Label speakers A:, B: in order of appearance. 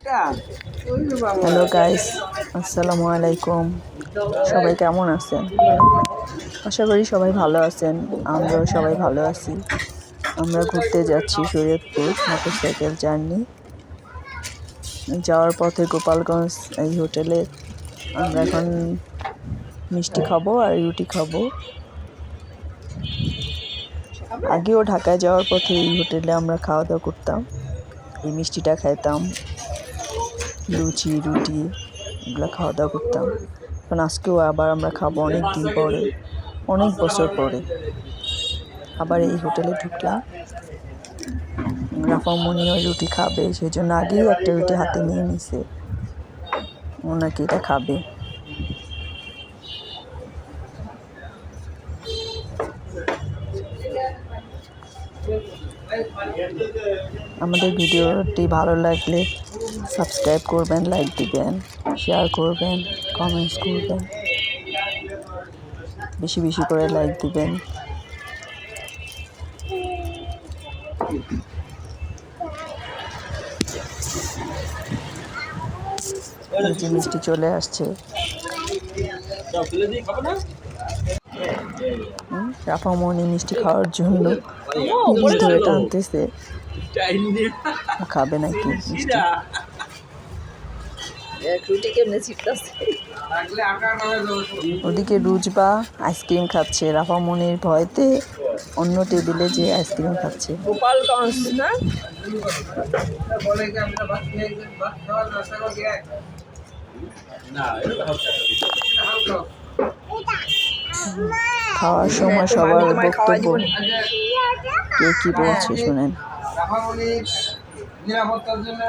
A: Hello guys, আসসালামু আলাইকুম। সবাই কেমন আছেন? আশা করি সবাই ভালো আছেন। আমরাও সবাই ভালো আছি। আমরা ঘুরতে যাচ্ছি শরীয়তপুর মোটরসাইকেল জার্নি। যাওয়ার পথে গোপালগঞ্জ এই হোটেলে আমরা এখন মিষ্টি খাবো আর রুটি খাবো। আগেও ঢাকায় যাওয়ার পথে এই হোটেলে আমরা খাওয়া দাওয়া করতাম, এই মিষ্টিটা খাইতাম, লুচি রুটি এগুলো খাওয়া দাওয়া করতাম। এখন আজকেও আবার আমরা খাবো, অনেক দিন পরে, অনেক বছর পরে আবার এই হোটেলে ঢুকলাম। রাফামণিও রুটি খাবে, সেই জন্য আগেই একটা রুটি হাতে নিয়ে নিছে, ওনাকে এটা খাবে। আমাদের ভিডিওটি ভালো লাগলে সাবস্ক্রাইব করবেন, লাইক দিবেন, শেয়ার করবেন, কমেন্টস করবেন, বেশি বেশি করে লাইক দিবেন। এই যে মিষ্টি চলে আসছে। রাফামণি মিষ্টি খাওয়ার জন্য ধরে টানতেছে, খাবে নাকি মিষ্টি। ওদিকে রুজবা আইসক্রিম খাচ্ছে, রাফামণির ভয়তে অন্য টেবিলে যে আইসক্রিম খাচ্ছে। গোপালগঞ্জ না, খাওয়ার সময় সবার বক্তব্য, কে কি বলছে শুনেন।
B: নিরাপত্তার জন্য